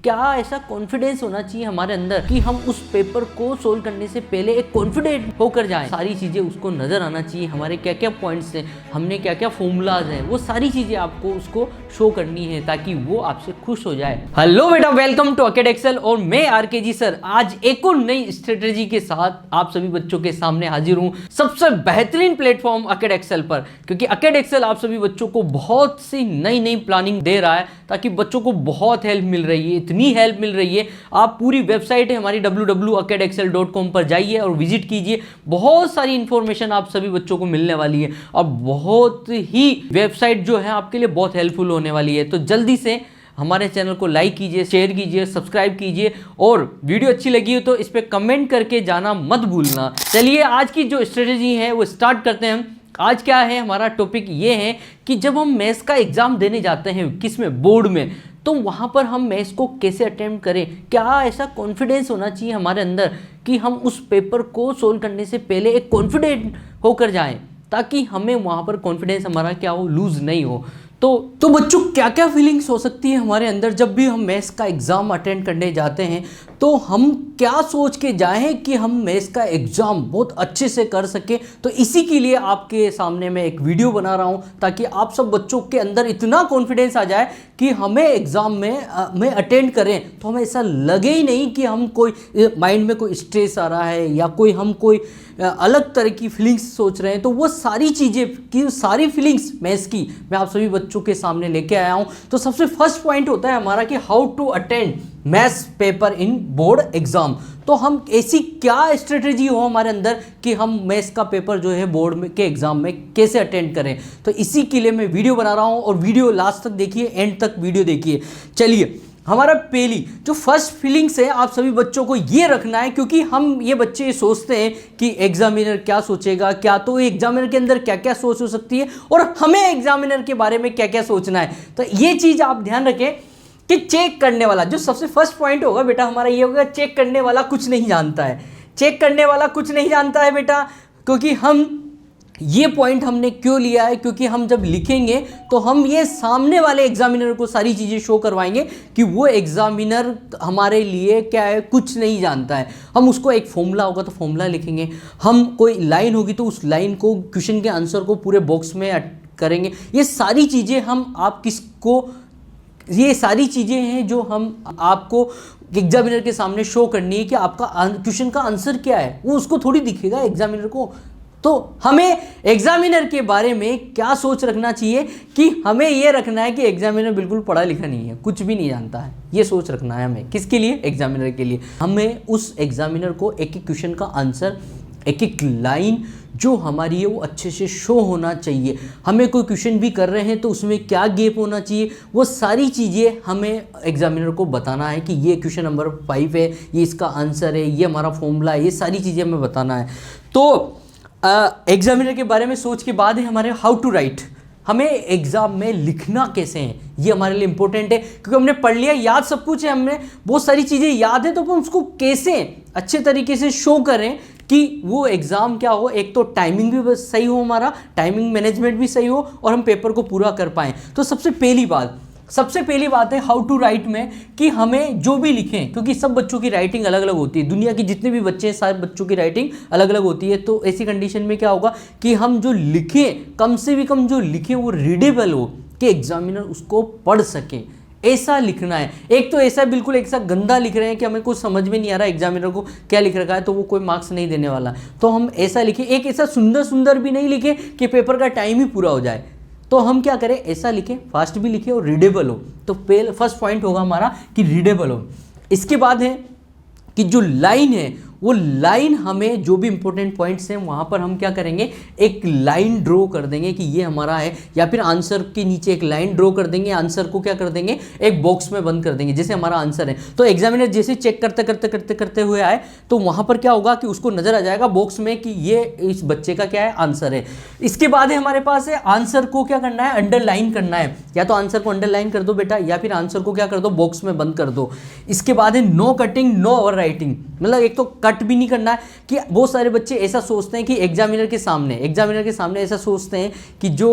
क्या ऐसा कॉन्फिडेंस होना चाहिए हमारे अंदर कि हम उस पेपर को सोल्व करने से पहले एक कॉन्फिडेंट होकर जाएं। सारी चीजें उसको नजर आना चाहिए, हमारे क्या क्या पॉइंट्स हैं, हमने क्या क्या फॉर्मूलाज हैं, वो सारी चीजें आपको उसको शो करनी है ताकि वो आपसे खुश हो जाए। हेलो बेटा, वेलकम टू अकेड एक्सेल और मैं आरके जी सर आज एक और नई स्ट्रेटेजी के साथ आप सभी बच्चों के सामने हाजिर हूं, सबसे बेहतरीन प्लेटफॉर्म अकेड एक्सेल पर। क्योंकि अकेड एक्सेल आप सभी बच्चों को बहुत सी नई नई प्लानिंग दे रहा है ताकि बच्चों को बहुत हेल्प मिल रही है, इतनी हेल्प मिल रही है। आप पूरी वेबसाइट है हमारी www.acadexcel.com पर जाइए और विजिट कीजिए, बहुत सारी इंफॉर्मेशन आप सभी बच्चों को मिलने वाली है और बहुत ही वेबसाइट जो है आपके लिए बहुत हेल्पफुल होने वाली है। तो जल्दी से हमारे चैनल को लाइक कीजिए, शेयर कीजिए, सब्सक्राइब कीजिए और वीडियो अच्छी लगी हो तो इस पर कमेंट करके जाना मत भूलना। चलिए आज की जो स्ट्रेटेजी है वो स्टार्ट करते हैं हम। आज क्या है हमारा टॉपिक, ये है कि जब हम मैथ्स का एग्जाम देने जाते हैं किस में, बोर्ड में, तो वहाँ पर हम मैथ्स को कैसे अटेम्प्ट करें। क्या ऐसा कॉन्फिडेंस होना चाहिए हमारे अंदर कि हम उस पेपर को सोल्व करने से पहले एक कॉन्फिडेंट होकर जाएं ताकि हमें वहाँ पर कॉन्फिडेंस हमारा क्या हो, लूज नहीं हो। तो बच्चों क्या क्या फीलिंग्स हो सकती है हमारे अंदर जब भी हम मैथ्स का एग्ज़ाम अटेंड करने जाते हैं, तो हम क्या सोच के जाएं कि हम मैथ्स का एग्ज़ाम बहुत अच्छे से कर सकें। तो इसी के लिए आपके सामने मैं एक वीडियो बना रहा हूं ताकि आप सब बच्चों के अंदर इतना कॉन्फिडेंस आ जाए कि हमें एग्ज़ाम में अटेंड करें तो हमें ऐसा लगे ही नहीं कि हम कोई माइंड में कोई स्ट्रेस आ रहा है या कोई अलग तरह की फीलिंग्स सोच रहे हैं। तो वो सारी चीज़ें की सारी फीलिंग्स मैथ्स की मैं आप सभी बच्चों के सामने लेके आया हूं। तो सबसे फर्स्ट पॉइंट होता है हमारा कि how to attend maths paper in board exam. तो हम ऐसी क्या स्ट्रेटेजी हो हमारे अंदर कि हम मैथ्स का पेपर जो है बोर्ड में के एग्जाम में कैसे अटेंड करें। तो इसी के लिए मैं वीडियो बना रहा हूं और वीडियो लास्ट तक देखिए, एंड तक वीडियो देखिए। चलिए, हमारा पहली जो फर्स्ट फीलिंग्स है आप सभी बच्चों को ये रखना है, क्योंकि हम ये बच्चे सोचते हैं कि एग्जामिनर क्या सोचेगा, क्या तो एग्जामिनर के अंदर क्या क्या सोच हो सकती है और हमें एग्जामिनर के बारे में क्या क्या सोचना है। तो ये चीज़ आप ध्यान रखें कि चेक करने वाला जो सबसे फर्स्ट पॉइंट होगा बेटा हमारा ये होगा, चेक करने वाला कुछ नहीं जानता है। चेक करने वाला कुछ नहीं जानता है बेटा, क्योंकि हम ये पॉइंट हमने क्यों लिया है, क्योंकि हम जब लिखेंगे तो हम ये सामने वाले एग्जामिनर को सारी चीज़ें शो करवाएंगे कि वो एग्जामिनर हमारे लिए क्या है, कुछ नहीं जानता है। हम उसको एक फॉर्मूला होगा तो फॉर्मूला लिखेंगे, हम कोई लाइन होगी तो उस लाइन को, क्वेश्चन के आंसर को पूरे बॉक्स में करेंगे। ये सारी चीज़ें हम आप किसको, ये सारी चीज़ें हैं जो हम आपको एग्जामिनर के सामने शो करनी है कि आपका क्वेश्चन का आंसर क्या है, वो उसको थोड़ी दिखेगा एग्जामिनर को। तो हमें एग्जामिनर के बारे में क्या सोच रखना चाहिए कि हमें यह रखना है कि एग्जामिनर बिल्कुल पढ़ा लिखा नहीं है, कुछ भी नहीं जानता है। ये सोच रखना है हमें, किसके लिए, एग्जामिनर के लिए। हमें उस एग्जामिनर को एक एक क्वेश्चन का आंसर, एक एक लाइन जो हमारी है वो अच्छे से शो होना चाहिए। हमें कोई क्वेश्चन भी कर रहे हैं तो उसमें क्या गैप होना चाहिए, वो सारी चीज़ें हमें एग्जामिनर को बताना है कि ये क्वेश्चन नंबर 5 है, ये इसका आंसर है, ये हमारा फॉर्मूला है, ये सारी चीज़ें हमें बताना है। तो एग्जामिनर के बारे में सोच के बाद है हमारे हाउ टू राइट, हमें एग्जाम में लिखना कैसे है, ये हमारे लिए इंपॉर्टेंट है। क्योंकि हमने पढ़ लिया, याद सब कुछ है, हमने बहुत सारी चीज़ें याद है, तो हम उसको कैसे अच्छे तरीके से शो करें कि वो एग्ज़ाम क्या हो, एक तो टाइमिंग भी सही हो, हमारा टाइमिंग मैनेजमेंट भी सही हो और हम पेपर को पूरा कर पाएँ। तो सबसे पहली बात है हाउ टू राइट में कि हमें जो भी लिखें, क्योंकि सब बच्चों की राइटिंग अलग अलग होती है, दुनिया के जितने भी बच्चे हैं सारे बच्चों की राइटिंग अलग अलग होती है। तो ऐसी कंडीशन में क्या होगा कि हम जो लिखें, कम से भी कम जो लिखें वो रीडेबल हो कि एग्जामिनर उसको पढ़ सके, ऐसा लिखना है। एक तो ऐसा बिल्कुल ऐसा गंदा लिख रहे हैं कि हमें कुछ समझ में नहीं आ रहा एग्जामिनर को क्या लिख रखा है, तो वो कोई मार्क्स नहीं देने वाला। तो हम ऐसा लिखें, एक ऐसा सुंदर भी नहीं लिखे कि पेपर का टाइम ही पूरा हो जाए। तो हम क्या करें, ऐसा लिखें, फास्ट भी लिखें और रीडेबल हो। तो पहले फर्स्ट पॉइंट होगा हमारा कि रीडेबल हो। इसके बाद है कि जो लाइन है वो लाइन हमें जो भी इंपॉर्टेंट पॉइंट्स हैं वहाँ पर हम क्या करेंगे, एक लाइन ड्रॉ कर देंगे कि ये हमारा है, या फिर आंसर के नीचे एक लाइन ड्रॉ कर देंगे, आंसर को क्या कर देंगे, एक बॉक्स में बंद कर देंगे जैसे हमारा आंसर है। तो एग्जामिनर जैसे चेक करते हुए आए तो वहाँ पर क्या होगा कि उसको नजर आ जाएगा बॉक्स में कि ये इस बच्चे का क्या है, आंसर है। इसके बाद है हमारे पास है आंसर को क्या करना है, अंडरलाइन करना है। या तो आंसर को अंडरलाइन कर दो बेटा, या फिर आंसर को क्या कर दो, बॉक्स में बंद कर दो। इसके बाद है no cutting no overwriting, मतलब एक तो कट भी नहीं करना है कि बहुत सारे बच्चे ऐसा सोचते हैं कि एग्जामिनर के सामने ऐसा सोचते हैं कि जो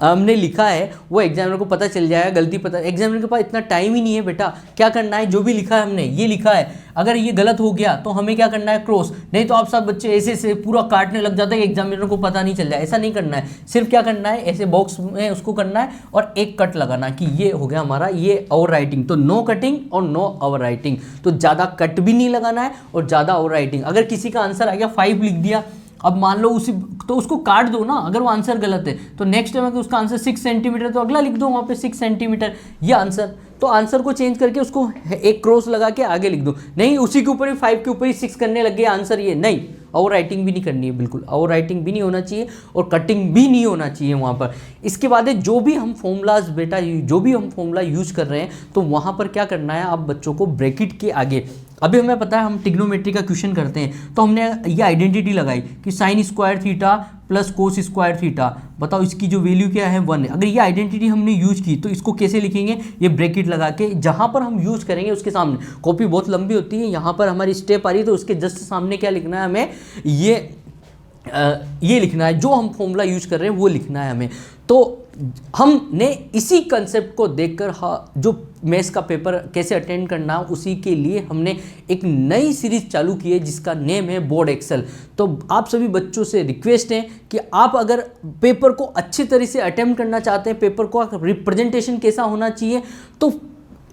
हमने लिखा है वो एग्जामिनर को पता चल जाएगा, गलती पता, एग्जामिनर के पास इतना टाइम ही नहीं है बेटा। क्या करना है, जो भी लिखा है हमने ये लिखा है, अगर ये गलत हो गया तो हमें क्या करना है, क्रॉस, नहीं तो आप सब बच्चे ऐसे से पूरा काटने लग जाते हैं, एग्जामिनर को पता नहीं चल जाए। ऐसा नहीं करना है, सिर्फ क्या करना है, ऐसे बॉक्स में उसको करना है और एक कट लगाना कि ये हो गया हमारा ये ओवर राइटिंग। तो नो कटिंग और नो ओवर राइटिंग, तो ज़्यादा कट भी नहीं लगाना है और ज़्यादा ओवर राइटिंग। अगर किसी का आंसर आ गया 5 लिख दिया, अब मान लो उसी, तो उसको काट दो ना, अगर वो आंसर गलत है तो नेक्स्ट टाइम अगर उसका आंसर 6 सेंटीमीटर तो अगला लिख दो वहाँ पे 6 सेंटीमीटर ये आंसर। तो आंसर को चेंज करके उसको एक क्रॉस लगा के आगे लिख दो, नहीं उसी के ऊपर ही 5 के ऊपर ही 6 करने लग गए आंसर ये, नहीं, ओवर राइटिंग भी नहीं करनी है, बिल्कुल ओवर राइटिंग भी नहीं होना चाहिए और कटिंग भी नहीं होना चाहिए वहाँ पर। इसके बाद जो भी हम फॉर्मूलाज बेटा, जो भी हम फॉर्मूला यूज कर रहे हैं तो वहाँ पर क्या करना है, आप बच्चों को ब्रैकेट के आगे, अभी हमें पता है हम ट्रिग्नोमेट्री का क्वेश्चन करते हैं तो हमने ये आइडेंटिटी लगाई कि sine square theta plus cos square theta, बताओ इसकी जो वैल्यू क्या है 1 है। अगर ये आइडेंटिटी हमने यूज की तो इसको कैसे लिखेंगे, ये ब्रैकेट लगा के, जहाँ पर हम यूज करेंगे उसके सामने, कॉपी बहुत लंबी होती है, यहाँ पर हमारी स्टेप आ रही है तो उसके जस्ट सामने क्या लिखना है हमें, ये लिखना है, जो हम फॉर्मूला यूज कर रहे हैं वो लिखना है हमें। तो हमने इसी कंसेप्ट को देखकर जो मैथ्स का पेपर कैसे अटेंड करना, उसी के लिए हमने एक नई सीरीज चालू की है जिसका नेम है बोर्ड एक्सेल। तो आप सभी बच्चों से रिक्वेस्ट है कि आप अगर पेपर को अच्छी तरह से अटेम्प्ट करना चाहते हैं, पेपर को रिप्रेजेंटेशन कैसा होना चाहिए, तो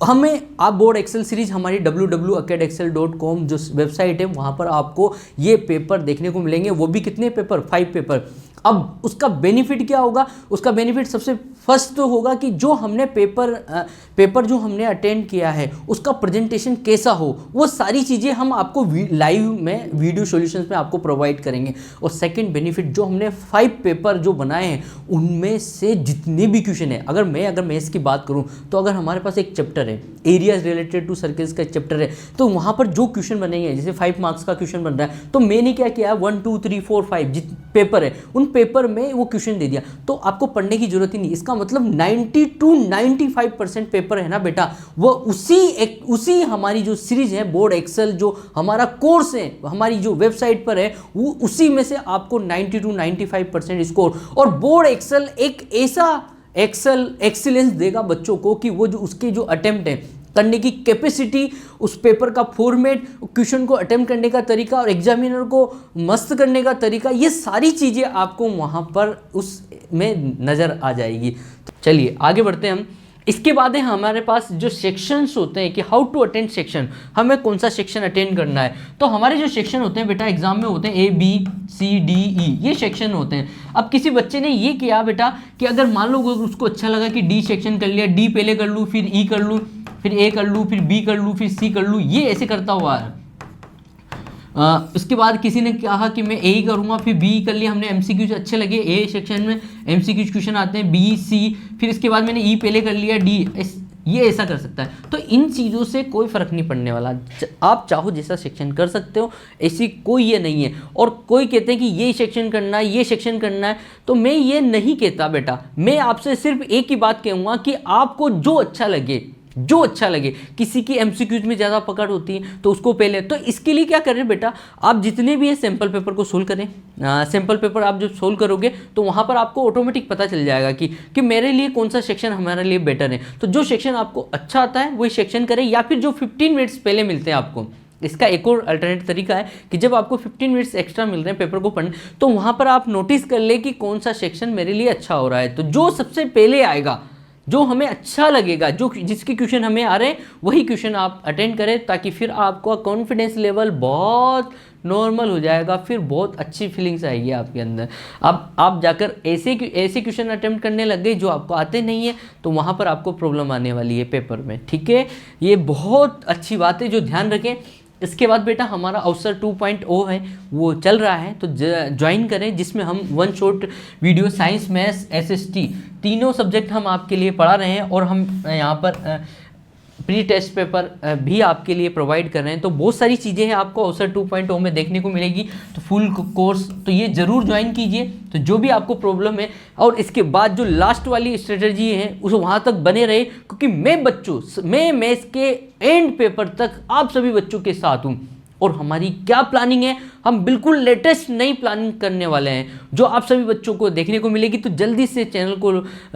हमें आप बोर्ड एक्सेल सीरीज हमारी www.acadexcel.com जो वेबसाइट है वहाँ पर आपको ये पेपर देखने को मिलेंगे, वो भी कितने पेपर, 5 पेपर। अब उसका बेनिफिट क्या होगा, उसका बेनिफिट सबसे फर्स्ट तो होगा कि जो हमने पेपर जो हमने अटेंड किया है उसका प्रेजेंटेशन कैसा हो, वो सारी चीज़ें हम आपको लाइव में वीडियो सॉल्यूशंस में आपको प्रोवाइड करेंगे। और सेकंड बेनिफिट, जो हमने 5 पेपर जो बनाए हैं उनमें से जितने भी क्वेश्चन है, अगर मैथ्स की बात करूं तो अगर हमारे पास एक चैप्टर है एरियाज रिलेटेड टू सर्कल्स का चैप्टर है, तो वहाँ पर जो क्वेश्चन बनेंगे, जैसे 5 मार्क्स का क्वेश्चन बन रहा है तो मैंने क्या किया है, 1 2 3 4 5 जित पेपर है उन पेपर में वो क्वेश्चन दे दिया, तो आपको पढ़ने की जरूरत ही नहीं। इसका मतलब 90 to 95% पेपर है ना बेटा, वो उसी हमारी जो सीरीज है बोर्ड एक्सेल, जो हमारा कोर्स है हमारी जो वेबसाइट पर है, वो उसी में से आपको 90 to 95% स्कोर। और बोर्ड एक्सेल एक ऐसा एक्सीलेंस देगा बच्चों को कि वो जो उसके जो अटेम्प्ट है करने की कैपेसिटी, उस पेपर का फॉर्मेट, क्वेश्चन को अटेम्प्ट करने का तरीका और एग्जामिनर को मस्त करने का तरीका, ये सारी चीज़ें आपको वहाँ पर उसमें नज़र आ जाएगी। तो चलिए आगे बढ़ते हैं हम। इसके बाद है हमारे पास जो सेक्शंस होते हैं कि हाउ टू अटेंड सेक्शन, हमें कौन सा सेक्शन अटेंड करना है। तो हमारे जो सेक्शन होते हैं बेटा एग्जाम में होते हैं ABCDE, ये सेक्शन होते हैं। अब किसी बच्चे ने ये किया बेटा कि अगर मान लो उसको अच्छा लगा कि D सेक्शन कर लिया, D पहले कर लूँ, फिर E कर लूँ, फिर A कर लूँ, फिर B कर लूँ, फिर C कर लूँ, ये ऐसे करता हुआ है। इसके बाद किसी ने कहा कि मैं A ही करूँगा, फिर B कर लिया हमने, MCQ अच्छे लगे, A सेक्शन में MCQ क्वेश्चन आते हैं, B C, फिर इसके बाद मैंने E पहले कर लिया, D, ये ऐसा कर सकता है। तो इन चीज़ों से कोई फ़र्क नहीं पड़ने वाला, आप चाहो जैसा सेक्शन कर सकते हो, ऐसी कोई ये नहीं है। और कोई कहते हैं कि ये सेक्शन करना है, ये सेक्शन करना है, तो मैं ये नहीं कहता बेटा, मैं आपसे सिर्फ एक ही बात कहूँगा कि आपको जो अच्छा लगे, किसी की MCQs में ज़्यादा पकड़ होती है तो उसको पहले, तो इसके लिए क्या करें बेटा, आप जितने भी है सैम्पल पेपर को सोल्व करें। सैम्पल पेपर आप जब सोल्व करोगे तो वहाँ पर आपको ऑटोमेटिक पता चल जाएगा कि मेरे लिए कौन सा सेक्शन हमारे लिए बेटर है। तो जो सेक्शन आपको अच्छा आता है वही सेक्शन करें, या फिर जो 15 मिनट्स पहले मिलते हैं आपको। इसका एक और अल्टरनेट तरीका है कि जब आपको 15 मिनट्स एक्स्ट्रा मिल रहे हैं पेपर को पढ़ने, तो वहाँ पर आप नोटिस कर ले कि कौन सा सेक्शन मेरे लिए अच्छा हो रहा है। तो जो सबसे पहले आएगा, जो हमें अच्छा लगेगा, जिसके क्वेश्चन हमें आ रहे हैं वही क्वेश्चन आप अटेंड करें, ताकि फिर आपका कॉन्फिडेंस लेवल बहुत नॉर्मल हो जाएगा, फिर बहुत अच्छी फीलिंग्स आएगी आपके अंदर। अब आप जाकर ऐसे क्वेश्चन अटेम्प्ट करने लग गए जो आपको आते नहीं है, तो वहाँ पर आपको प्रॉब्लम आने वाली है पेपर में, ठीक है। ये बहुत अच्छी बात है जो ध्यान रखें। इसके बाद बेटा हमारा अवसर 2.0 है, वो चल रहा है, तो ज्वाइन करें, जिसमें हम 1 short video science maths SST तीनों सब्जेक्ट हम आपके लिए पढ़ा रहे हैं, और हम यहाँ पर प्री टेस्ट पेपर भी आपके लिए प्रोवाइड कर रहे हैं। तो बहुत सारी चीज़ें हैं आपको अवसर 2.0 में देखने को मिलेगी, तो फुल कोर्स तो ये ज़रूर ज्वाइन कीजिए, तो जो भी आपको प्रॉब्लम है। और इसके बाद जो लास्ट वाली स्ट्रेटजी है उस वहाँ तक बने रहे, क्योंकि मैं मैथ्स के एंड पेपर तक आप सभी बच्चों के साथ हूँ। और हमारी क्या प्लानिंग है, हम बिल्कुल लेटेस्ट नई प्लानिंग करने वाले हैं जो आप सभी बच्चों को देखने को मिलेगी। तो जल्दी से चैनल को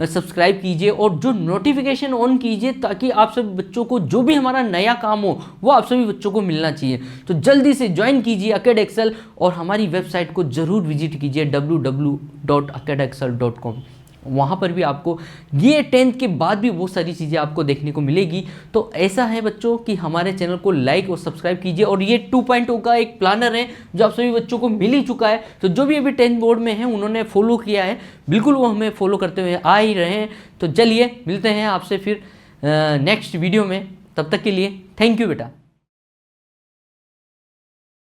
सब्सक्राइब कीजिए और जो नोटिफिकेशन ऑन कीजिए ताकि आप सभी बच्चों को जो भी हमारा नया काम हो वो आप सभी बच्चों को मिलना चाहिए। तो जल्दी से ज्वाइन कीजिए अकेडएक्सेल और हमारी वेबसाइट को ज़रूर विजिट कीजिए www.acadexcel.com। वहाँ पर भी आपको ये 10th के बाद भी बहुत सारी चीज़ें आपको देखने को मिलेगी। तो ऐसा है बच्चों कि हमारे चैनल को लाइक और सब्सक्राइब कीजिए। और ये 2.0 का एक प्लानर है जो आप सभी बच्चों को मिल ही चुका है। तो जो भी अभी 10th बोर्ड में है उन्होंने फॉलो किया है, बिल्कुल वो हमें फॉलो करते हुए आ ही रहे हैं। तो चलिए मिलते हैं आपसे फिर नेक्स्ट वीडियो में, तब तक के लिए थैंक यू बेटा।